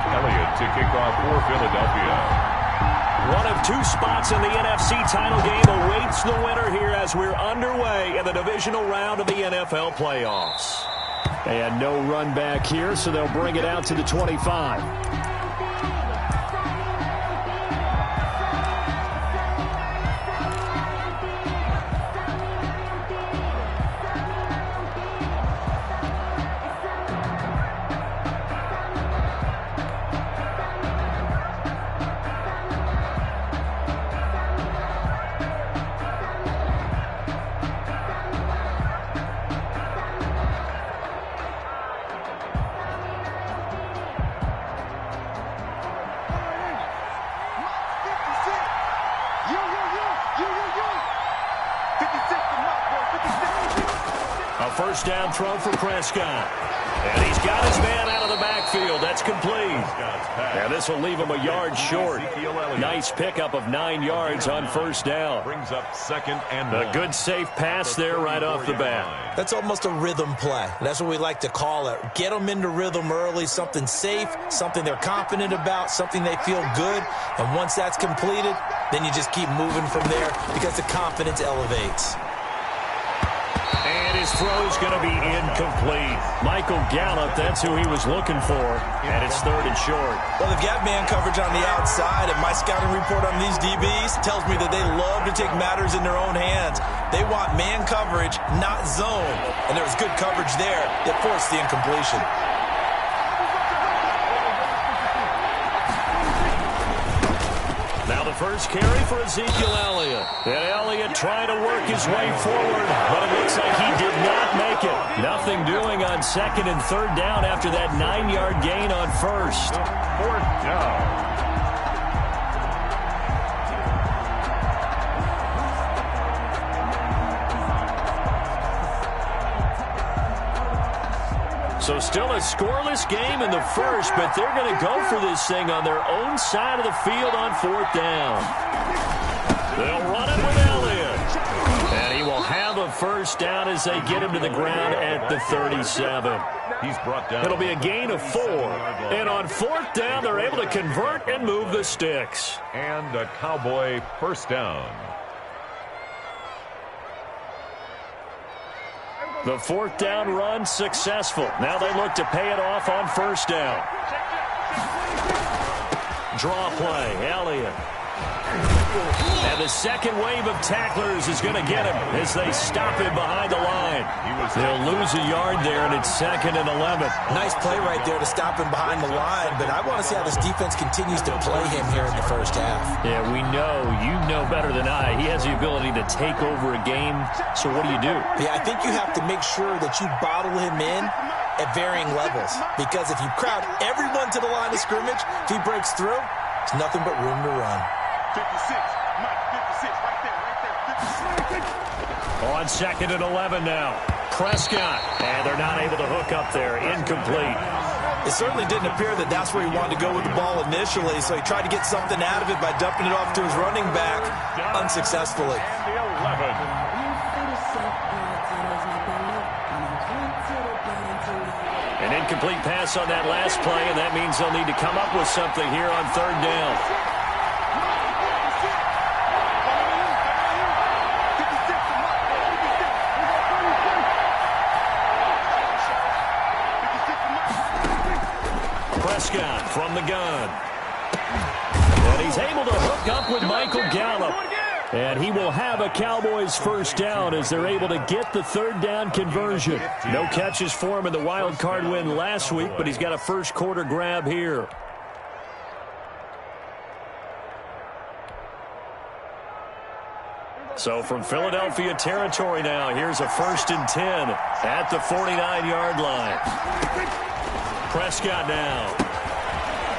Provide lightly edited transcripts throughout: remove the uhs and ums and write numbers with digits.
Elliott to kick off for Philadelphia. One of two spots in the NFC title game awaits the winner here as we're underway in the divisional round of the NFL playoffs. And no run back here, so they'll bring it out to the 25. First down throw for Prescott. And he's got his man out of the backfield. That's complete. And this will leave him a yard short. Nice pickup of 9 yards on first down. Brings up second and a good safe pass there right off the bat. That's almost a rhythm play. That's what we like to call it. Get them into rhythm early, something safe, something they're confident about, something they feel good. And once that's completed, then you just keep moving from there because the confidence elevates. And his throw is going to be incomplete. Michael Gallup, that's who he was looking for. And it's third and short. Well, they've got man coverage on the outside, and my scouting report on these DBs tells me that they love to take matters in their own hands. They want man coverage, not zone. And there was good coverage there that forced the incompletion. Now the first carry for Ezekiel Elliott. And Elliott trying to work his way forward, but it looks like he did not make it. Nothing doing on second and third down after that 9-yard gain on first. Fourth down. So still a scoreless game in the first, but they're going to go for this thing on their own side of the field on fourth down. They'll run it with Elliott. And he will have a first down as they get him to the ground at the 37. He's brought down. It'll be a gain of 4. And on fourth down, they're able to convert and move the sticks. And a Cowboy first down. The fourth down run successful. Now they look to pay it off on first down. Draw play, Elliott. And the second wave of tacklers is going to get him as they stop him behind the line. They'll lose a yard there, and it's second and 11. Nice play right there to stop him behind the line, but I want to see how this defense continues to play him here in the first half. Yeah, we know. You know better than I. He has the ability to take over a game, so what do you do? Yeah, I think you have to make sure that you bottle him in at varying levels, because if you crowd everyone to the line of scrimmage, if he breaks through, it's nothing but room to run. 56, Mike, 56, right there. On second and 11 now. Prescott. And they're not able to hook up there. Incomplete. It certainly didn't appear that that's where he wanted to go with the ball initially, so he tried to get something out of it by dumping it off to his running back unsuccessfully. And the 11. An incomplete pass on that last play, and that means they'll need to come up with something here on third down. Prescott from the gun. And he's able to hook up with Michael Gallup. And he will have a Cowboys first down as they're able to get the third down conversion. No catches for him in the wild card win last week, but he's got a first quarter grab here. So from Philadelphia territory now, here's a 1st and 10 at the 49-yard line. Prescott now.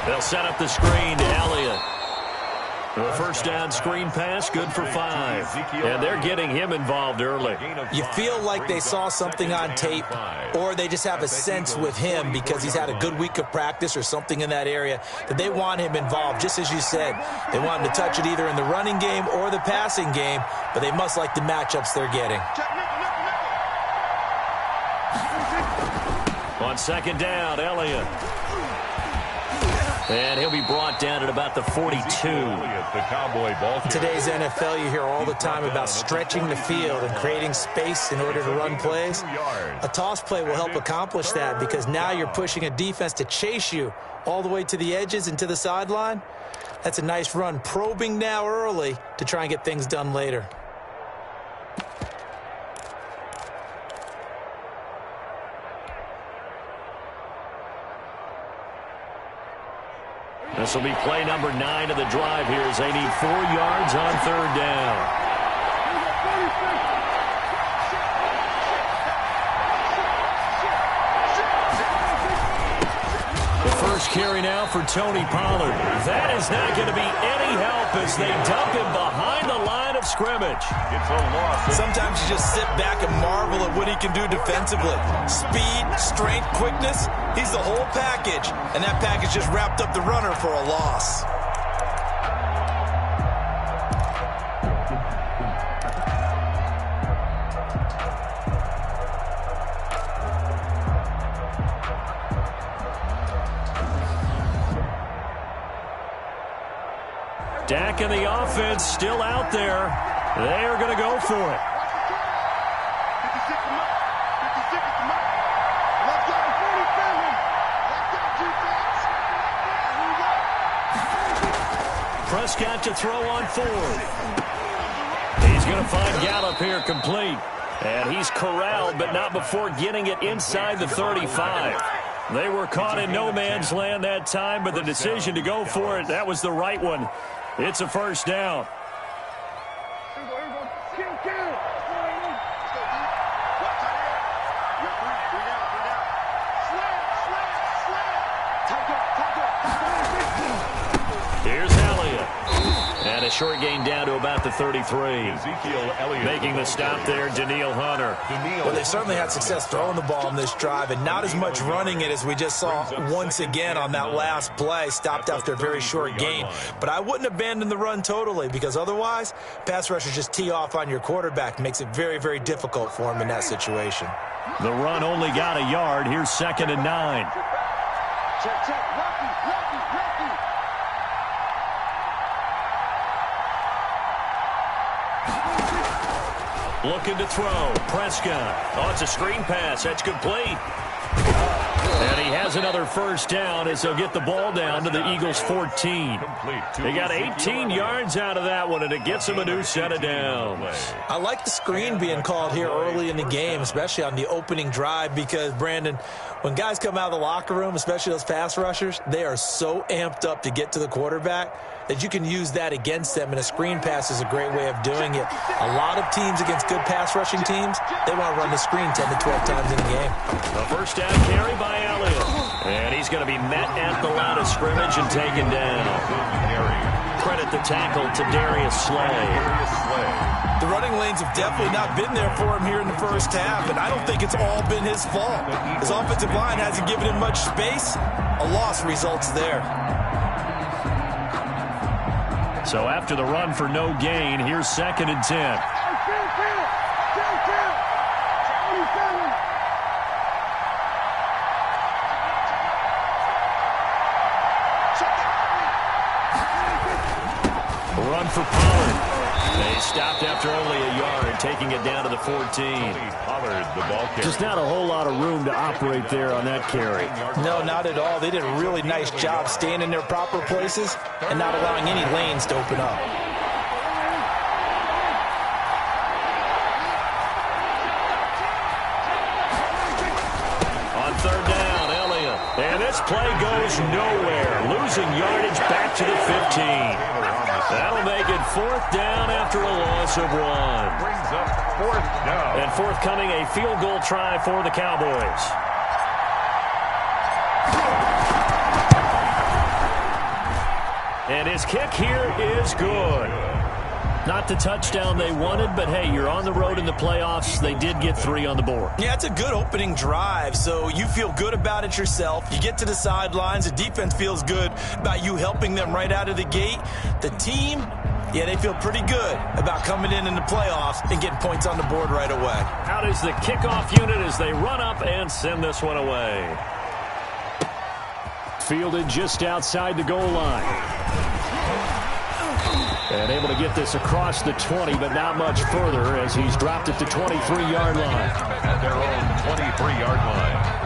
They'll set up the screen to Elliott. The first down screen pass, good for 5. And they're getting him involved early. You feel like they saw something on tape, or they just have a sense with him because he's had a good week of practice or something in that area that they want him involved. Just as you said, they want him to touch it either in the running game or the passing game, but they must like the matchups they're getting. On second down, Elliott. And he'll be brought down at about the 42. The Cowboy ball. In today's NFL, you hear all the time about stretching the field and creating space in order to run plays. A toss play will help accomplish that because now you're pushing a defense to chase you all the way to the edges and to the sideline. That's a nice run, probing now early to try and get things done later. This will be play number 9 of the drive here as they need 4 yards on third down. The first carry now for Tony Pollard. That is not going to be any help as they dump him behind the line of scrimmage. It's a loss. Sometimes you just sit back and marvel at what he can do defensively. Speed, strength, quickness, he's the whole package. And that package just wrapped up the runner for a loss. Dak and the offense still out there. They are going to go for it. 56 to Mike. 56 to Mike. Let's go. 47. Let's go, defense. Prescott to throw on 4th. He's going to find Gallup here complete. And he's corralled, but not before getting it inside the 35. They were caught in no man's land that time, but the decision to go for it, that was the right one. It's a first down. Here's Elliott. And a short gain down to about the 33. Ezekiel Elliott making the stop there, Danielle Hunter. Well, they certainly had success throwing the ball on this drive and not as much running it as we just saw once again on that last play. Stopped after a very short gain. But I wouldn't abandon the run totally because otherwise, pass rushers just tee off on your quarterback. Makes it very, very difficult for him in that situation. The run only got a yard. Here's 2nd and 9. Check, check. Lucky. Looking to throw. Prescott. Oh, it's a screen pass. That's complete. And he has another first down as they'll get the ball down to the Eagles' 14. They got 18 yards out of that one, and it gets them a new set of downs. I like the screen being called here early in the game, especially on the opening drive, because, Brandon, when guys come out of the locker room, especially those pass rushers, they are so amped up to get to the quarterback that you can use that against them, and a screen pass is a great way of doing it. A lot of teams against good pass rushing teams, they want to run the screen 10 to 12 times in a game. A first down carry by Elliott. And he's going to be met at the line of scrimmage and taken down. Credit the tackle to Darius Slay. The running lanes have definitely not been there for him here in the first half, and I don't think it's all been his fault. His offensive line hasn't given him much space. A loss results there. So after the run for no gain, here's 2nd and 10. Run for Pollard. They stopped after only a yard, taking it down to the 14. Just not a whole lot of room to operate there on that carry. No, not at all. They did a really nice job staying in their proper places and not allowing any lanes to open up. On third down, Elliott. And this play goes nowhere. Losing yardage back to the 15. That'll make it 4th down after a loss of 1. Brings up 4th down. And forthcoming a field goal try for the Cowboys. And his kick here is good. Not the touchdown they wanted, but hey, you're on the road in the playoffs. They did get 3 on the board. Yeah, it's a good opening drive, so you feel good about it yourself. You get to the sidelines. The defense feels good about you helping them right out of the gate. The team, yeah, they feel pretty good about coming in the playoffs and getting points on the board right away. Out is the kickoff unit as they run up and send this one away. fielded just outside the goal line. And able to get this across the 20, but not much further as he's dropped it to 23-yard line. At their own 23-yard line.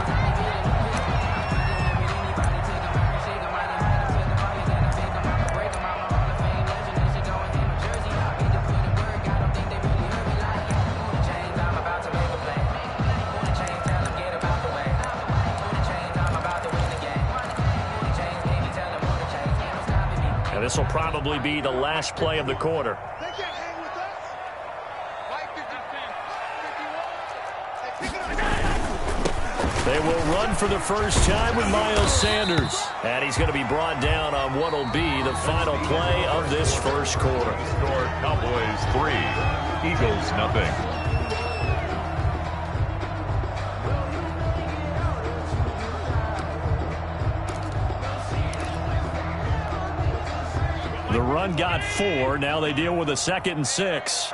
This will probably be the last play of the quarter. They can't hang with us. Mike, They will run for the first time with Miles Sanders. And he's going to be brought down on what will be the final play of this first quarter. Score Cowboys 3, Eagles nothing. The run got 4. Now they deal with a 2nd and 6.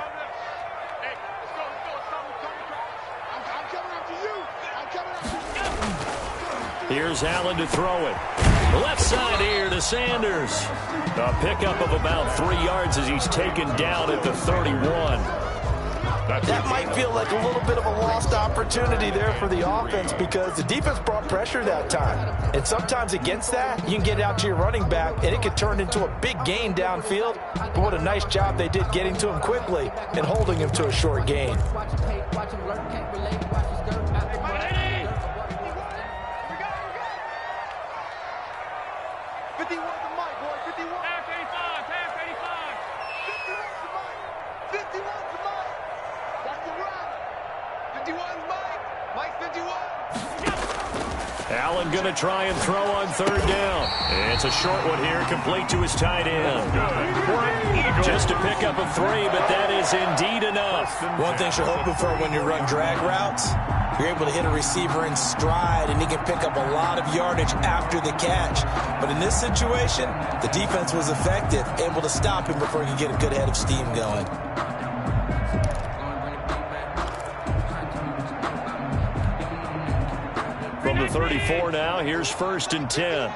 Here's Allen to throw it. Left side here to Sanders. A pickup of about 3 yards as he's taken down at the 31. That might feel like a little bit of a lost opportunity there for the offense because the defense brought pressure that time. And sometimes against that, you can get out to your running back, and it could turn into a big gain downfield. But what a nice job they did getting to him quickly and holding him to a short gain. Allen going to try and throw on 3rd down. It's a short one here, complete to his tight end. Just a pickup of 3, but that is indeed enough. One thing you're hoping for when you run drag routes, you're able to hit a receiver in stride, and he can pick up a lot of yardage after the catch. But in this situation, the defense was effective, able to stop him before he could get a good head of steam going. From the 34 now, here's 1st and 10.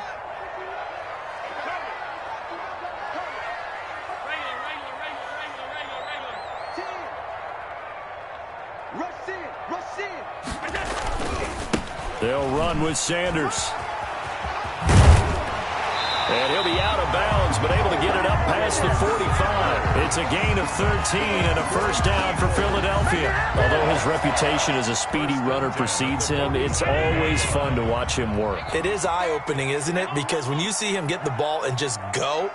They'll run with Sanders. And he'll be out of bounds, but able to get it up past the 45. It's a gain of 13 and a 1st down for Philadelphia. Although his reputation as a speedy runner precedes him, it's always fun to watch him work. It is eye-opening, isn't it? Because when you see him get the ball and just go,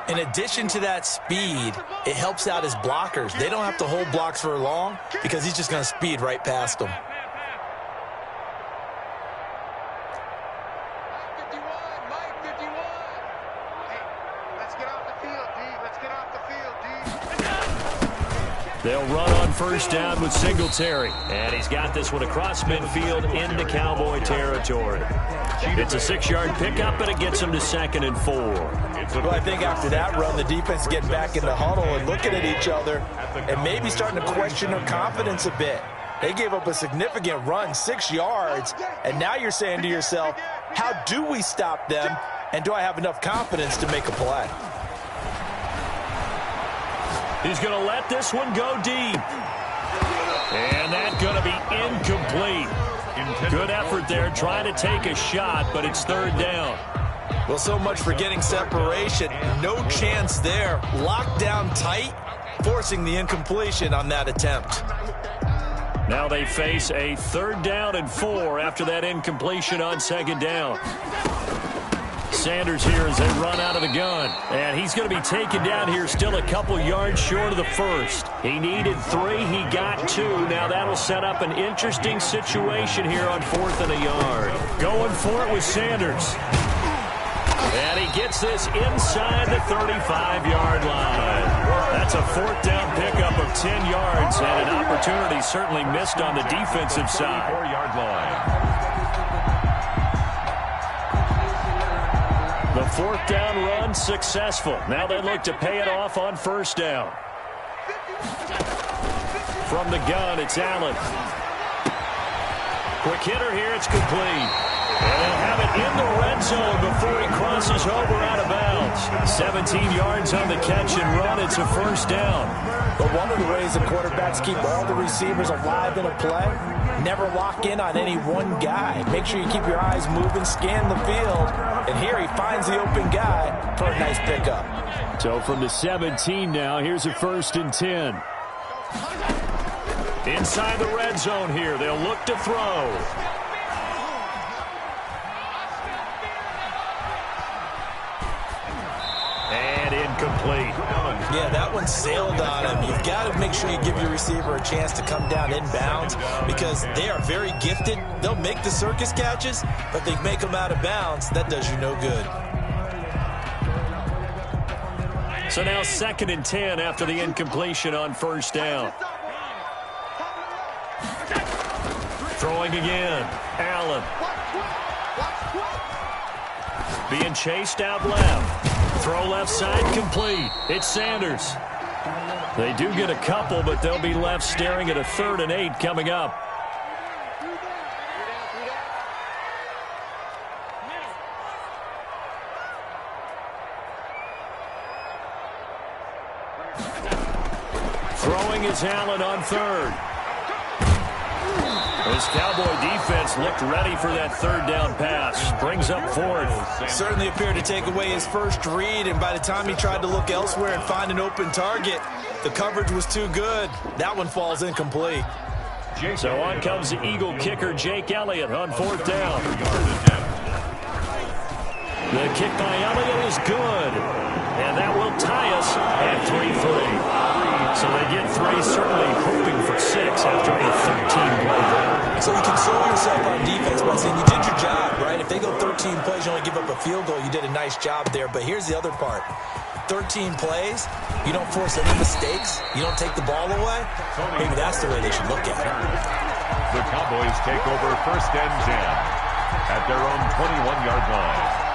in addition to that speed, it helps out his blockers. They don't have to hold blocks for long because he's just going to speed right past them. They'll run on 1st down with Singletary. And he's got this one across midfield into Cowboy territory. It's a 6-yard pickup, but it gets him to 2nd and 4. Well, I think after that run, the defense getting back in the huddle and looking at each other and maybe starting to question their confidence a bit. They gave up a significant run, 6 yards, and now you're saying to yourself, how do we stop them, and do I have enough confidence to make a play? He's going to let this one go deep. And that's going to be incomplete. Good effort there, trying to take a shot, but it's 3rd down. Well, so much for getting separation. No chance there. Locked down tight, forcing the incompletion on that attempt. Now they face a 3rd down and 4 after that incompletion on 2nd down. Sanders here as they run out of the gun. And he's going to be taken down here still a couple yards short of the 1st. He needed 3. He got 2. Now that'll set up an interesting situation here on 4th and a yard. Going for it with Sanders. And he gets this inside the 35-yard line. That's a 4th down pickup of 10 yards and an opportunity certainly missed on the defensive side. 4-yard line. The 4th down run successful. Now they look to pay it off on 1st down. From the gun, it's Allen. Quick hitter here, it's complete. And they'll have it in the red zone before he crosses over out of bounds. 17 yards on the catch and run. It's a first down. But one of the ways the quarterbacks keep all the receivers alive in a play, never lock in on any one guy. Make sure you keep your eyes moving, scan the field, and here he finds the open guy for a nice pickup. So from the 17 now, here's a first and 10. Inside the red zone here, they'll look to throw. And incomplete. Yeah, that one sailed on him. You've got to make sure you give your receiver a chance to come down inbounds because they are very gifted. They'll make the circus catches, but they make them out of bounds. That does you no good. So now 2nd and 10 after the incompletion on first down. Throwing again. Allen. Being chased out left. Throw left side complete. It's Sanders. They do get a couple, but they'll be left staring at a 3rd and 8 coming up. Throwing is Allen on 3rd. This Cowboy defense looked ready for that 3rd down pass. Brings up 4th. Certainly appeared to take away his first read, and by the time he tried to look elsewhere and find an open target, the coverage was too good. That one falls incomplete. So on comes the Eagle kicker, Jake Elliott, on 4th down. The kick by Elliott is good. And that will tie us at 3-3. So they get 3, certainly hoping for 6 after a 13-play drive. So you console yourself on defense by saying you did your job, right? If they go 13 plays, you only give up a field goal, you did a nice job there. But here's the other part. 13 plays, you don't force any mistakes, you don't take the ball away. Maybe that's the way they should look at it. The Cowboys take over 1st and 10 at their own 21-yard line.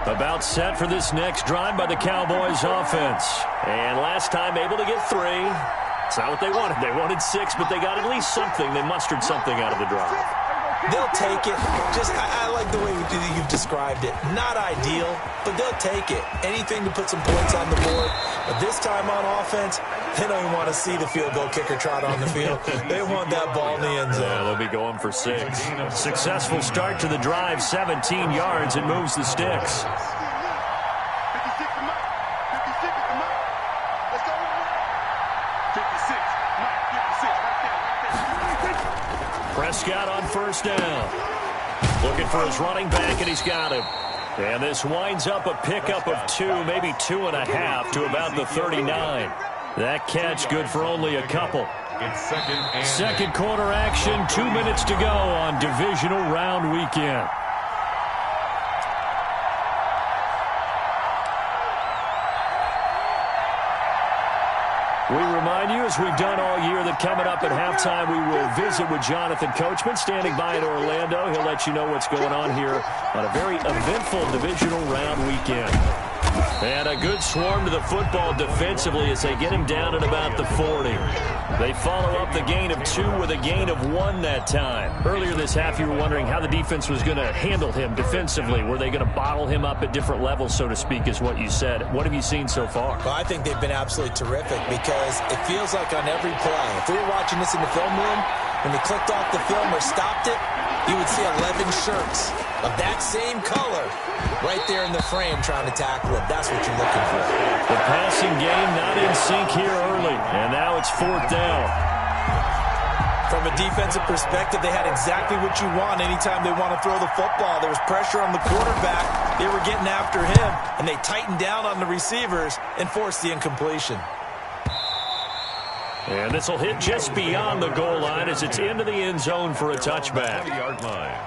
About set for this next drive by the Cowboys offense. And last time able to get 3. It's not what they wanted. They wanted 6, but they got at least something. They mustered something out of the drive. They'll take it. I like the way you've described it. Not ideal, but they'll take it. Anything to put some points on the board. But this time on offense, they don't even want to see the field goal kicker trot on the field. They want that ball in the end zone. Yeah, they'll be going for 6. Successful start to the drive, 17 yards, and moves the sticks. 56 to Mike. 56 to Mike. Let's go. 56. Mike, 56. Right there. Prescott on 1st down. Looking for his running back, and he's got him. And this winds up a pickup of 2, maybe 2.5 to about the 39. That catch good for only a couple. Second quarter action, 2 minutes to go on divisional round weekend. We remind you, as we've done all year, that coming up at halftime, we will visit with Jonathan Coachman, standing by in Orlando. He'll let you know what's going on here on a very eventful divisional round weekend. And a good swarm to the football defensively as they get him down at about the 40. They follow up the gain of 2 with a gain of 1 that time. Earlier this half, you were wondering how the defense was going to handle him defensively. Were they going to bottle him up at different levels, so to speak, is what you said. What have you seen so far? Well, I think they've been absolutely terrific because it feels like on every play, if we were watching this in the film room, when they clicked off the film or stopped it, you would see 11 shirts of that same color right there in the frame trying to tackle him. That's what you're looking for. The passing game not in sync here early, and now it's 4th down. From a defensive perspective, they had exactly what you want anytime they want to throw the football. There was pressure on the quarterback. They were getting after him, and they tightened down on the receivers and forced the incompletion. And this will hit just beyond the goal line as it's into the end zone for a touchback. 20-yard line.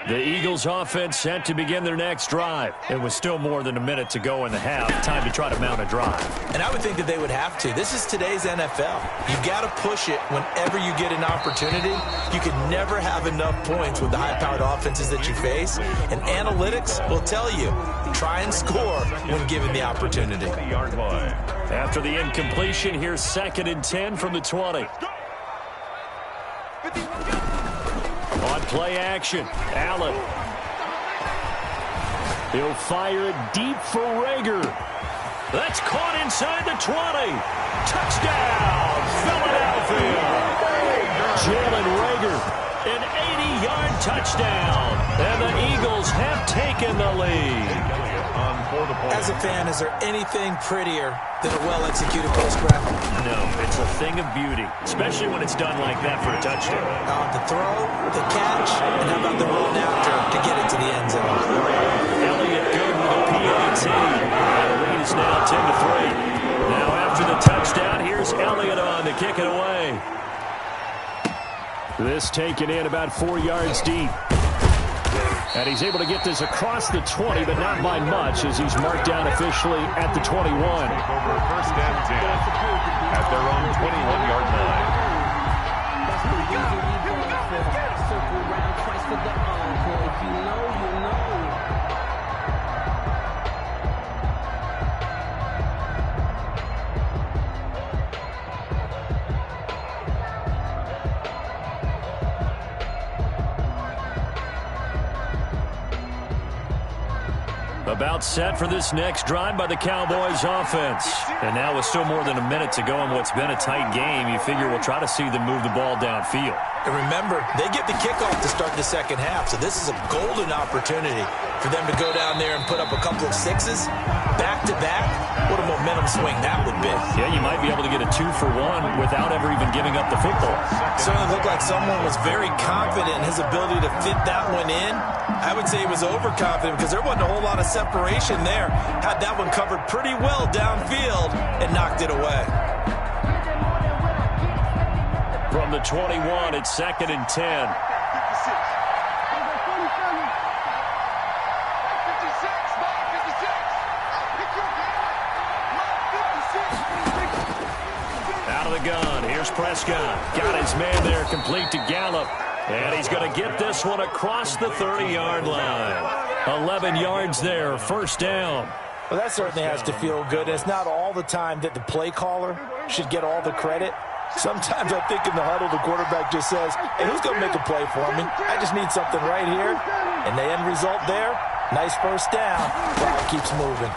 The Eagles offense set to begin their next drive. It was still more than a minute to go in the half. Time to try to mount a drive. And I would think that they would have to. This is today's NFL. You got to push it whenever you get an opportunity. You can never have enough points with the high-powered offenses that you face. And analytics will tell you, try and score when given the opportunity. After the incompletion, here's 2nd and 10 from the 20. On play action, Allen. He'll fire it deep for Rager. That's caught inside the 20. Touchdown, Philadelphia. Jalen Rager, an 80-yard touchdown. And the Eagles have taken the lead. As a fan, is there anything prettier than a well-executed post grab? No, it's a thing of beauty, especially when it's done like that for a touchdown. The throw, the catch, and how about the run after to get it to the end zone? Elliott good with a PAT. And the lead is now 10-3. Now after the touchdown, here's Elliott on to kick it away. This taken in about 4 yards deep. And he's able to get this across the 20, but not by much, as he's marked down officially at the 21. Over 1st and 10 at their own 21-yard line. That's pretty good. Here we go. Circle round twice for the encore. If you know, you know. About set for this next drive by the Cowboys offense. And now with still more than a minute to go in what's been a tight game, you figure we'll try to see them move the ball downfield. And remember, they get the kickoff to start the second half, so this is a golden opportunity for them to go down there and put up a couple of sixes back-to-back. What a momentum swing that would be. Yeah, you might be able to get a 2-for-1 without ever even giving up the football. Certainly looked like someone was very confident in his ability to fit that one in. I would say he was overconfident because there wasn't a whole lot of separation there. Had that one covered pretty well downfield and knocked it away. From the 21, it's 2nd and 10. Out of the gun, here's Prescott. Got his man there, complete to Gallup. And he's going to get this one across the 30-yard line. 11 yards there, 1st down. Well, that certainly has to feel good. And it's not all the time that the play caller should get all the credit. Sometimes I think in the huddle, the quarterback just says, hey, who's going to make a play for me? I just need something right here. And the end result there, nice 1st down. Clock keeps moving.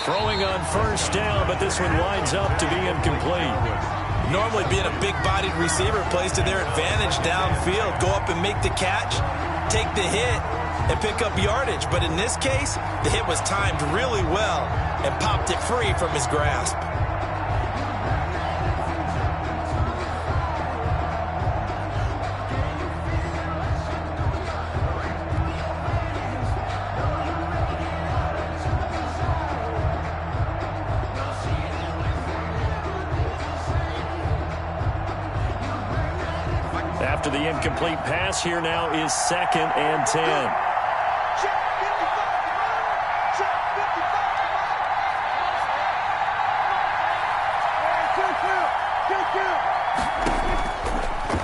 Throwing on 1st down, but this one winds up to be incomplete. Normally being a big-bodied receiver plays to their advantage downfield. Go up and make the catch, take the hit, and pick up yardage. But in this case, the hit was timed really well and popped it free from his grasp. After the incomplete pass, here now is 2nd and 10.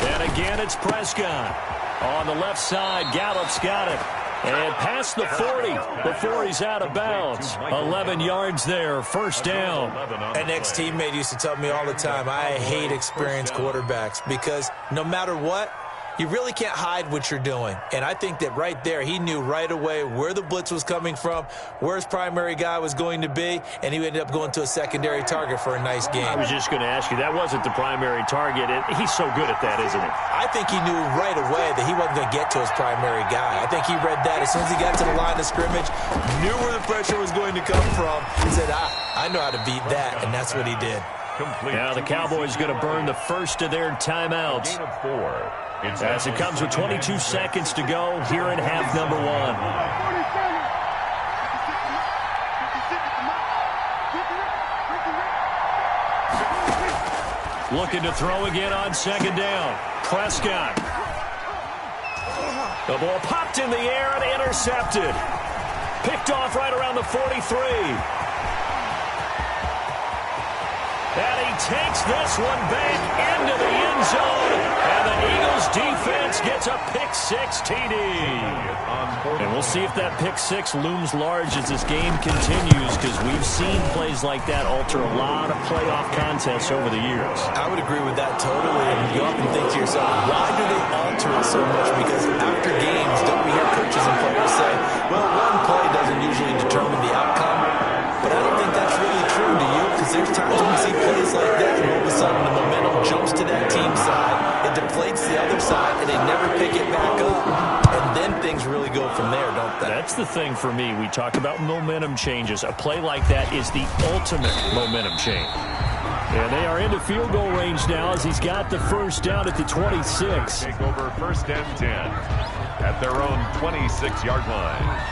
And again, it's Prescott. On the left side, Gallup's got it. And past the 40 before he's out of bounds. 11 yards there, 1st down. An ex-teammate used to tell me all the time, I hate experienced quarterbacks because no matter what, you really can't hide what you're doing. And I think that right there, he knew right away where the blitz was coming from, where his primary guy was going to be, and he ended up going to a secondary target for a nice game. I was just going to ask you, that wasn't the primary target. He's so good at that, isn't he? I think he knew right away that he wasn't going to get to his primary guy. I think he read that as soon as he got to the line of scrimmage, knew where the pressure was going to come from, and said, I know how to beat that, and that's what he did. Now the Cowboys going to burn the first of their timeouts. As it comes with 22 seconds to go here in half number 1. Looking to throw again on 2nd down. Prescott. The ball popped in the air and intercepted. Picked off right around the 43. And he takes this one back into the end zone. And the Eagles defense gets a pick-6 TD. And we'll see if that pick-6 looms large as this game continues, because we've seen plays like that alter a lot of playoff contests over the years. I would agree with that totally. And you often think to yourself, why do they alter it so much? Because after games, don't we hear coaches and players say, well, one play doesn't usually determine the outcome. But I don't think that's really true, do you? Because there's times when we see plays like that, and all of a sudden the momentum jumps to that team side, it deflates the other side, and they never pick it back up. And then things really go from there, don't they? That's the thing for me. We talk about momentum changes. A play like that is the ultimate momentum change. And they are into field goal range now as he's got the first down at the 26. Take over first and 10 at their own 26-yard line.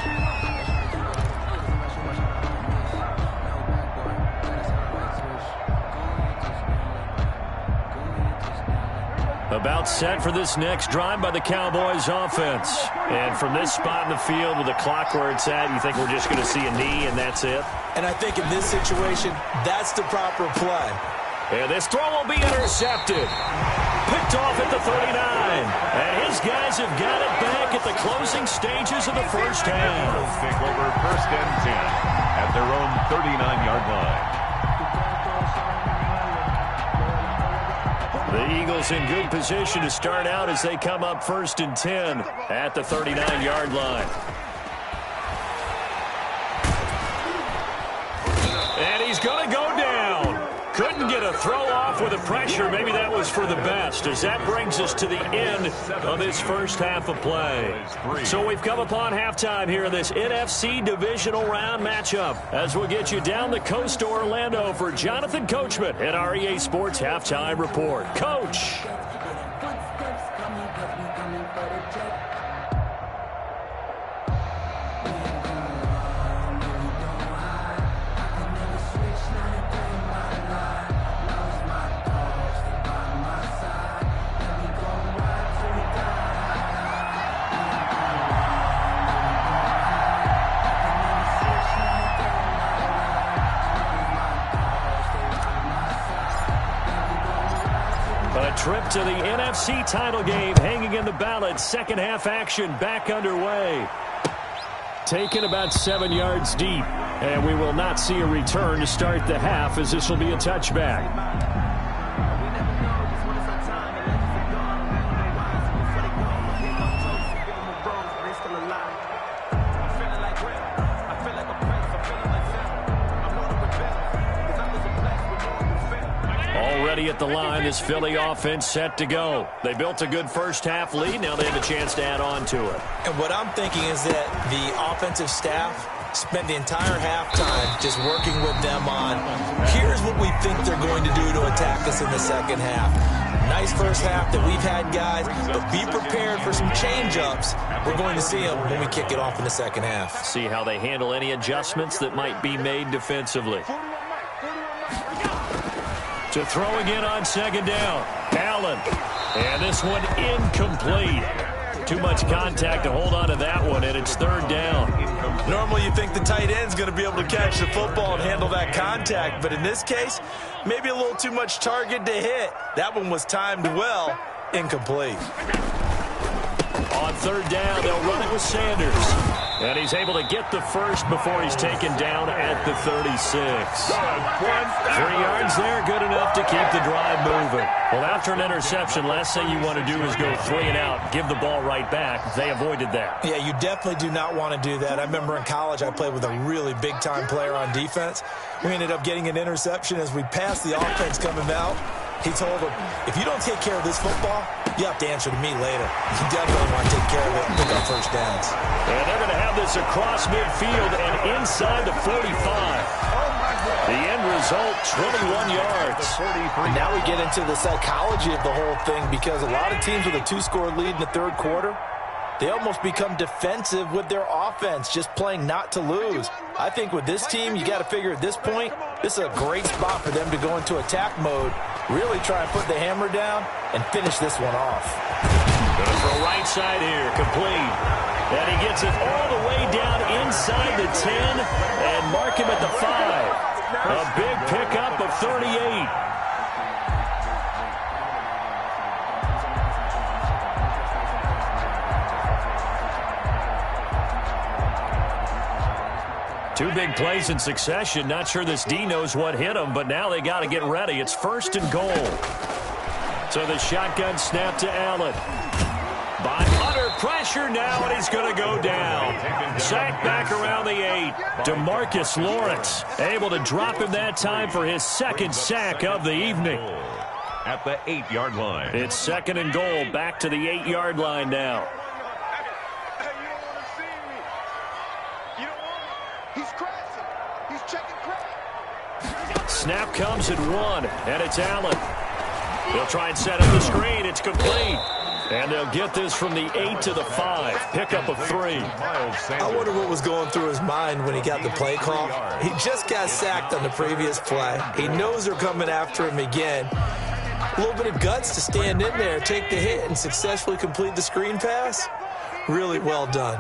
About set for this next drive by the Cowboys offense. And from this spot in the field with the clock where it's at, you think we're just going to see a knee and that's it? And I think in this situation, that's the proper play. And this throw will be intercepted. Picked off at the 39. And his guys have got it back at the closing stages of the first half. Take over first and 10 at their own 39-yard line. The Eagles in good position to start out as they come up first and 10 at the 39-yard line. And he's going to go down. Couldn't get a throw off with the pressure. Maybe that was for the best, as that brings us to the end of this first half of play. So we've come upon halftime here in this NFC divisional round matchup, as we'll get you down the coast to Orlando for Jonathan Coachman at our EA Sports Halftime Report. Coach. Trip to the NFC title game hanging in the balance. Second half action back underway. Taken about 7 yards deep. And we will not see a return to start the half, as this will be a touchback. At the line, this Philly offense set to go. They built a good first half lead. Now they have a chance to add on to it. And what I'm thinking is that the offensive staff spent the entire halftime just working with them on, here's what we think they're going to do to attack us in the second half. Nice first half that we've had, guys, but be prepared for some change-ups. We're going to see them when we kick it off in the second half. See how they handle any adjustments that might be made defensively. To throw again on second down. Allen. And this one incomplete. Too much contact to hold on to that one, and it's third down. Normally you think the tight end's going to be able to catch the football and handle that contact, but in this case, maybe a little too much target to hit. That one was timed well. Incomplete. On third down, they'll run it with Sanders. And he's able to get the first before he's taken down at the 36. 3 yards there, good enough to keep the drive moving. Well, after an interception, last thing you want to do is go 3 and out, give the ball right back. They avoided that. Yeah, you definitely do not want to do that. I remember in college I played with a really big-time player on defense. We ended up getting an interception as we passed the offense coming out. He told him, if you don't take care of this football, you have to answer to me later. You definitely want to take care of it and pick up first downs. And they're going to have this across midfield and inside the 45. The end result, 21 yards. And now we get into the psychology of the whole thing, because a lot of teams with a 2-score lead in the third quarter, they almost become defensive with their offense, just playing not to lose. I think with this team, you got to figure at this point, this is a great spot for them to go into attack mode Really try and put the hammer down and finish this one off. Gonna throw right side here, complete. And he gets it all the way down inside the 10 and mark him at the 5. A big pickup of 38. Two big plays in succession. Not sure this D knows what hit him, but now they got to get ready. It's 1st and goal. So the shotgun snap to Allen. By under pressure now, and he's going to go down. Sacked back around the 8. DeMarcus Lawrence able to drop him that time for his 2nd sack of the evening. At the 8-yard line. It's 2nd and goal, back to the 8-yard line now. Hey, you don't want to see me. You don't want me. He's crashing. He's checking crack. Snap comes at 1, and it's Allen. They'll try and set up the screen. It's complete. And they'll get this from the 8 to the 5. Pickup of 3. I wonder what was going through his mind when he got the play call. He just got sacked on the previous play. He knows they're coming after him again. A little bit of guts to stand in there, take the hit, and successfully complete the screen pass. Really well done.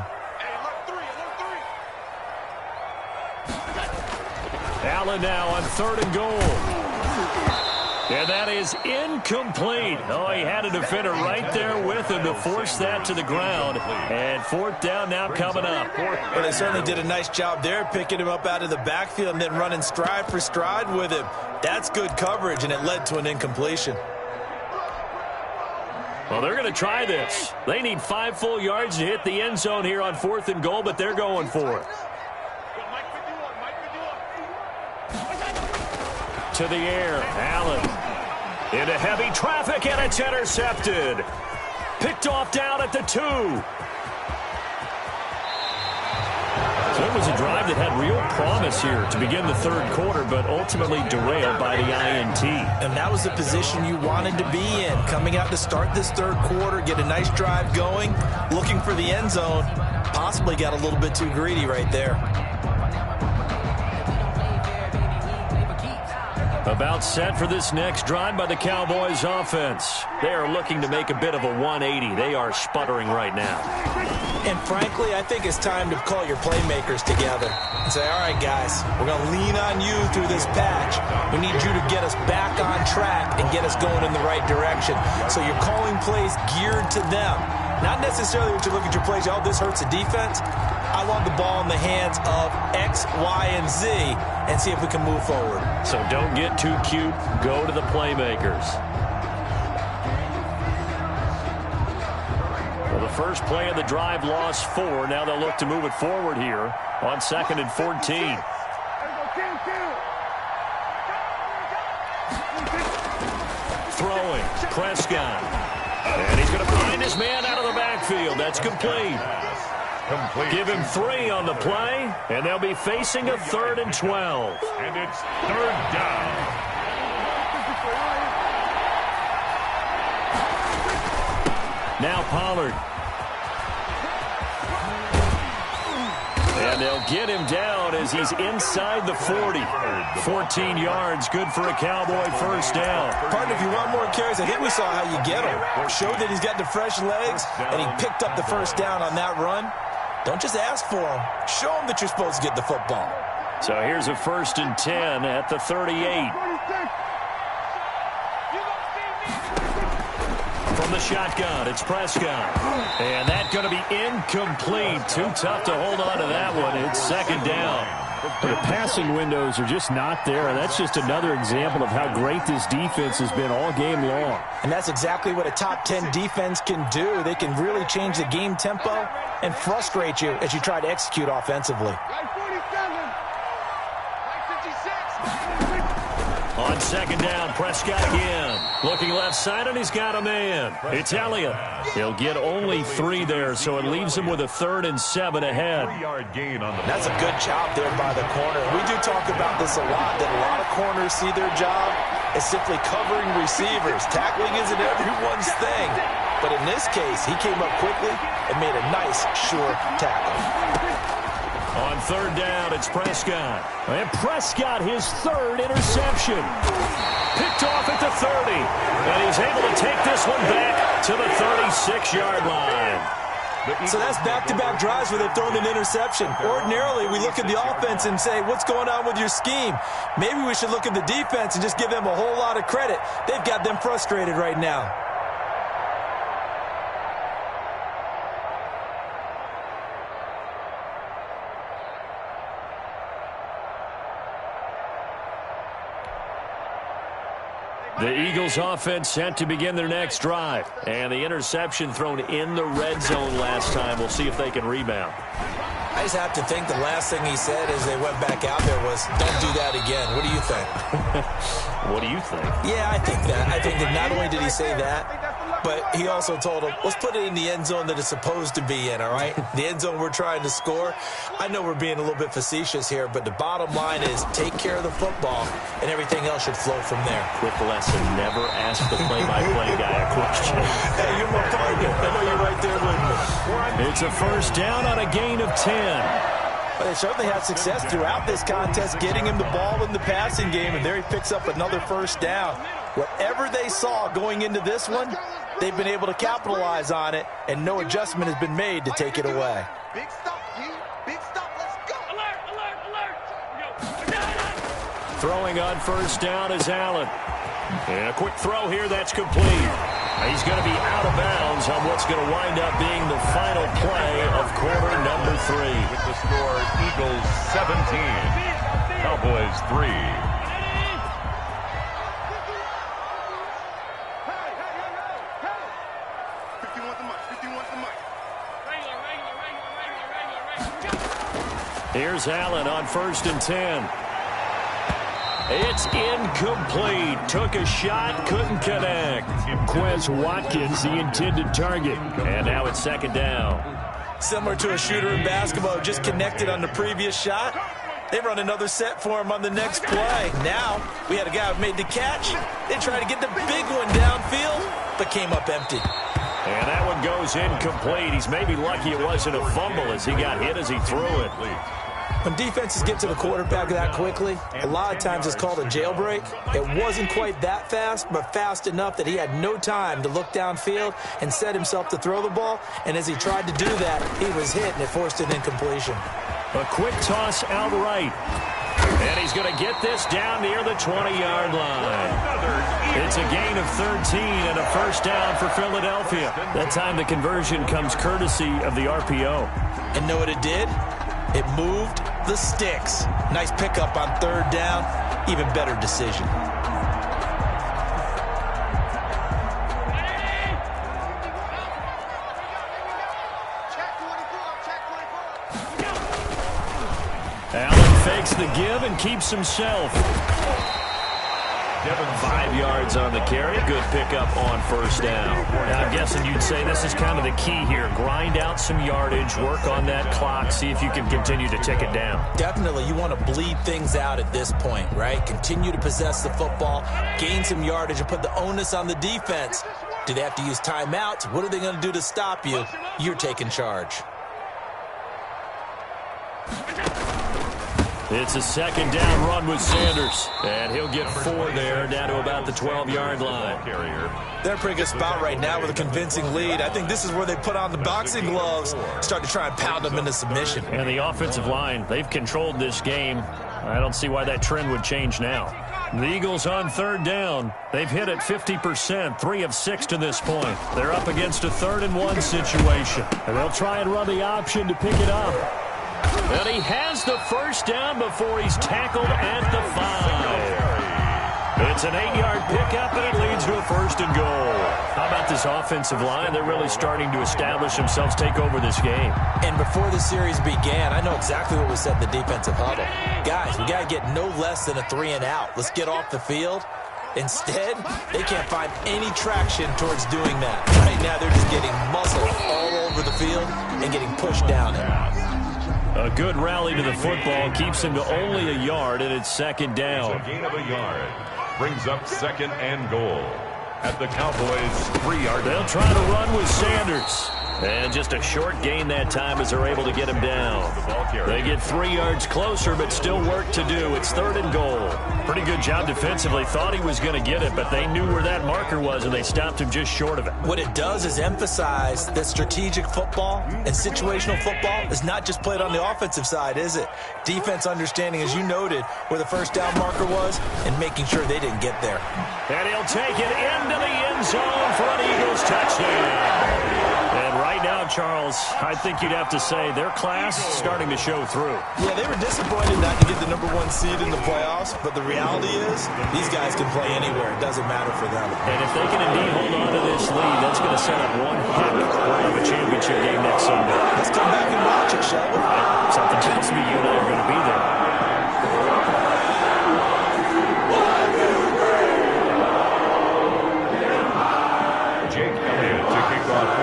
Allen now on 3rd and goal. And that is incomplete. Oh, he had a defender right there with him to force that to the ground. And 4th down now coming up. Well, they certainly did a nice job there, picking him up out of the backfield and then running stride for stride with him. That's good coverage, and it led to an incompletion. Well, they're going to try this. They need 5 full yards to hit the end zone here on 4th and goal, but they're going for it. To the air, Allen into heavy traffic, and it's intercepted. Picked off down at the 2. So it was a drive that had real promise here to begin the 3rd quarter, but ultimately derailed by the INT. And that was the position you wanted to be in, coming out to start this 3rd quarter, get a nice drive going, looking for the end zone. Possibly got a little bit too greedy right there. About set for this next drive by the Cowboys offense. They are looking to make a bit of a 180. They are sputtering right now. And frankly, I think it's time to call your playmakers together and say, all right, guys, we're going to lean on you through this patch. We need you to get us back on track and get us going in the right direction. So you're calling plays geared to them. Not necessarily when you look at your plays, oh, this hurts the defense. I want the ball in the hands of X, Y, and Z and see if we can move forward. So don't get too cute. Go to the playmakers. Well, the first play of the drive lost 4. Now they'll look to move it forward here on 2nd and 14. Throwing, Prescott. And he's going to find his man out of the backfield. That's complete. Give him 3 on the play, and they'll be facing a 3rd and 12. And it's 3rd down. Now Pollard. And they'll get him down as he's inside the 40. 14 yards, good for a Cowboy 1st down. Partner, if you want more carries, I think we saw how you get him. Showed that he's got the fresh legs, and he picked up the 1st down on that run. Don't just ask for him. Show him that you're supposed to get the football. So here's a 1st and 10 at the 38. From the shotgun, it's Prescott. And that's going to be incomplete. Too tough to hold on to that one. It's 2nd down. The passing windows are just not there, and that's just another example of how great this defense has been all game long. And that's exactly what a top 10 defense can do. They can really change the game tempo and frustrate you as you try to execute offensively. On 2nd down, Prescott again. Looking left side, and he's got a man. It's Elliott. He'll get only 3 there, so it leaves him with a 3rd and 7 ahead. 3-yard gain on the That's a good job there by the corner. We do talk about this a lot, that a lot of corners see their job as simply covering receivers. Tackling isn't everyone's thing. But in this case, he came up quickly and made a nice, sure tackle. On third down, it's Prescott. And Prescott, his third interception. Picked off at the 30. And he's able to take this one back to the 36-yard line. So that's back-to-back drives where they've thrown an interception. Ordinarily, we look at the offense and say, what's going on with your scheme? Maybe we should look at the defense and just give them a whole lot of credit. They've got them frustrated right now. The Eagles offense set to begin their next drive. And the interception thrown in the red zone last time. We'll see if they can rebound. I just have to think the last thing he said as they went back out there was, don't do that again. What do you think? What do you think? Yeah, I think that. I think that not only did he say that, but he also told him, let's put it in the end zone that it's supposed to be in, all right? The end zone we're trying to score. I know we're being a little bit facetious here, but the bottom line is take care of the football, and everything else should flow from there. Quick lesson, never ask the play-by-play guy a question. Hey, you're my partner. I know you're right there with me. It's a first down on a gain of 10. Well, they certainly had success throughout this contest, getting him the ball in the passing game, and there he picks up another first down. Whatever they saw going into this one, they've been able to capitalize on it, and no adjustment has been made to take it away. Big stop, G. Big stop. Let's go. Alert, alert, alert. Throwing on first down is Allen. And a quick throw here that's complete. He's going to be out of bounds on what's going to wind up being the final play of quarter number 3. With the score, Eagles 17, Cowboys 3. Here's Allen on first and 10. It's incomplete. Took a shot, couldn't connect. Quez Watkins, the intended target. And now it's second down. Similar to a shooter in basketball, just connected on the previous shot. They run another set for him on the next play. Now, we had a guy who made the catch. They tried to get the big one downfield, but came up empty. And that one goes incomplete. He's maybe lucky it wasn't a fumble as he got hit as he threw it. When defenses get to the quarterback that quickly, a lot of times it's called a jailbreak. It wasn't quite that fast, but fast enough that he had no time to look downfield and set himself to throw the ball. And as he tried to do that, he was hit, and it forced an incompletion. A quick toss out right. And he's going to get this down near the 20-yard line. It's a gain of 13 and a first down for Philadelphia. That time the conversion comes courtesy of the RPO. And know what it did? It moved the sticks. Nice pickup on third down. Even better decision. Allen fakes the give and keeps himself. 5 yards on the carry. Good pickup on first down. And I'm guessing you'd say this is kind of the key here. Grind out some yardage, work on that clock, see if you can continue to tick it down. Definitely, you want to bleed things out at this point, right? Continue to possess the football, gain some yardage, and put the onus on the defense. Do they have to use timeouts? What are they going to do to stop you? You're taking charge. It's a second down run with Sanders. And he'll get 4 there, down to about the 12-yard line. They're in a pretty good spot right now with a convincing lead. I think this is where they put on the boxing gloves, start to try and pound them into submission. And the offensive line, they've controlled this game. I don't see why that trend would change now. The Eagles on third down. They've hit it 50%, 3 of 6 to this point. They're up against a 3rd and 1 situation. And they'll try and run the option to pick it up. And he has the first down before he's tackled at the 5. It's an 8-yard pickup, and it leads to a 1st and goal. How about this offensive line? They're really starting to establish themselves, take over this game. And before the series began, I know exactly what was said in the defensive huddle. Guys, we got to get no less than a 3-and-out. Let's get off the field. Instead, they can't find any traction towards doing that. Right now, they're just getting muscled all over the field and getting pushed down it. A good rally to the football keeps him to only a yard, and it's second down. It's a gain of a yard. Brings up 2nd and goal at the Cowboys' 3-yard line. They'll try to run with Sanders. And just a short gain that time as they're able to get him down. The ball territory. They get 3 yards closer, but still work to do. It's 3rd and goal. Pretty good job defensively. Thought he was going to get it, but they knew where that marker was, and they stopped him just short of it. What it does is emphasize that strategic football and situational football is not just played on the offensive side, is it? Defense understanding, as you noted, where the first down marker was and making sure they didn't get there. And he'll take it into the end zone for an Eagles touchdown. And right now, Charles, I think you'd have to say their class is starting to show through. Yeah, they were disappointed not to get the #1 seed in the playoffs, but the reality is these guys can play anywhere. It doesn't matter for them. And if they can indeed hold on to this lead, that's going to set up one heck of a championship game next Sunday. Let's come back and watch it, shall we? Something tells me you and I are going to be there.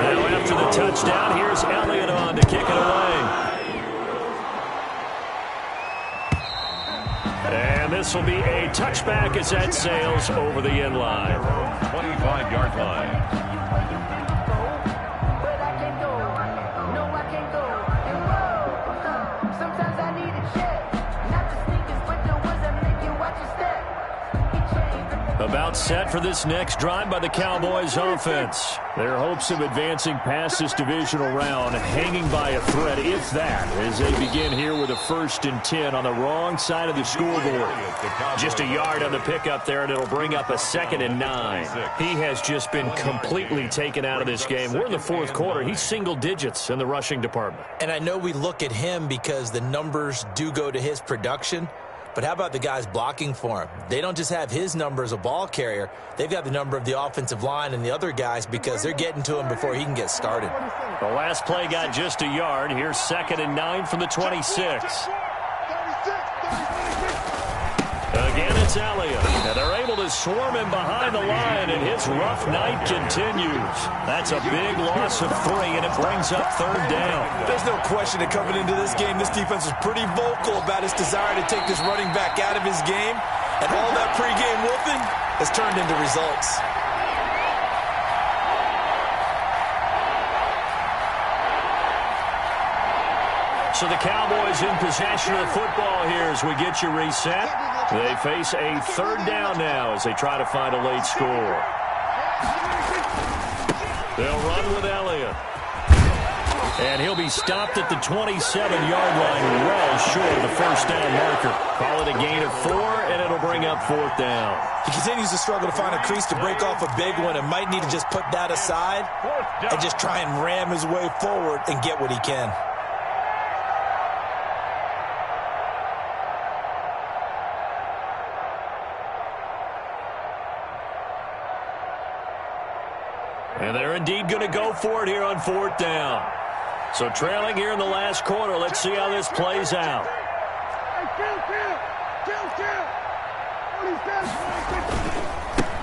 Now after the touchdown, here's Elliott on to kick it away. And this will be a touchback as that sails over the end line. 25-yard line. About set for this next drive by the Cowboys offense. Their hopes of advancing past this divisional round hanging by a thread, if that, as they begin here with a 1st and 10 on the wrong side of the scoreboard. Just a yard on the pickup there, and it'll bring up a 2nd and 9. He has just been completely taken out of this game. We're in the 4th quarter. He's single digits in the rushing department. And I know we look at him because the numbers do go to his production. But how about the guys blocking for him? They don't just have his number as a ball carrier. They've got the number of the offensive line and the other guys because they're getting to him before he can get started. The last play got just a yard. Here's 2nd and 9 from the 26. Again, it's Elliott. And they're able to swarm him behind the line, and his rough night continues. That's a big loss of 3, and it brings up 3rd down. There's no question that coming into this game, this defense was pretty vocal about its desire to take this running back out of his game, and all that pregame whooping has turned into results. So the Cowboys in possession of the football here as we get you reset. They face a 3rd down now as they try to find a late score. They'll run with Elliott. And he'll be stopped at the 27-yard line, well short of the 1st down marker. Call it a gain of 4, and it'll bring up 4th down. He continues to struggle to find a crease to break off a big one and might need to just put that aside and just try and ram his way forward and get what he can. And they're indeed going to go for it here on 4th down. So trailing here in the last quarter. Let's see how this plays out.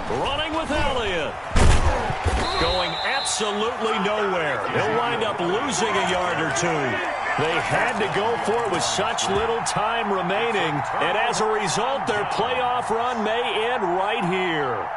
Running with Elliott. Going absolutely nowhere. He'll wind up losing a yard or 2. They had to go for it with such little time remaining. And as a result, their playoff run may end right here.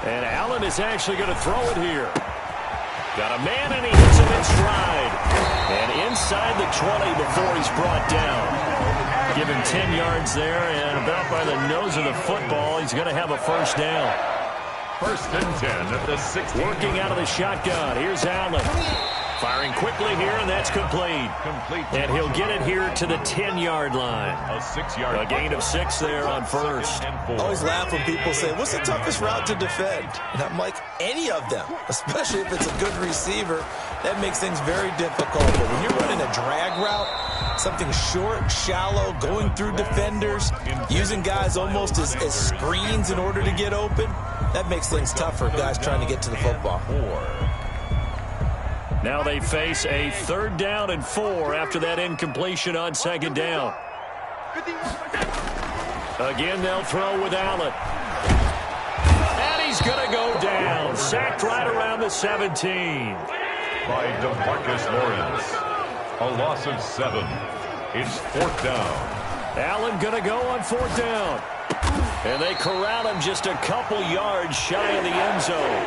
And Allen is actually going to throw it here. Got a man, and he hits him in stride. And inside the 20 before he's brought down. Give him 10 yards there, and about by the nose of the football, he's going to have a 1st down. 1st and 10 at the 16. Working out of the shotgun. Here's Allen. Firing quickly here, and that's complete. And he'll get it here to the 10-yard line. A 6-yard. A gain of 6 there on 1st. I always laugh when people say, what's the toughest route to defend? And I'm like, any of them, especially if it's a good receiver. That makes things very difficult. But when you're running a drag route, something short, shallow, going through defenders, using guys almost as screens in order to get open, that makes things tough for guys trying to get to the football. Now they face a 3rd down and 4 after that incompletion on 2nd down. Again, they'll throw with Allen. And he's going to go down. Sacked right around the 17. By DeMarcus Lawrence. A loss of 7. It's 4th down. Allen going to go on 4th down. And they corral him just a couple yards shy of the end zone.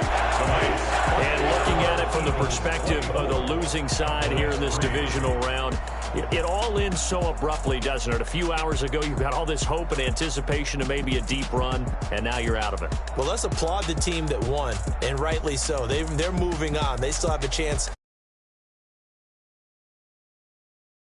And looking at it from the perspective of the losing side here in this divisional round, it all ends so abruptly, doesn't it? A few hours ago, you got all this hope and anticipation of maybe a deep run, and now you're out of it. Well, let's applaud the team that won, and rightly so. They're moving on. They still have a chance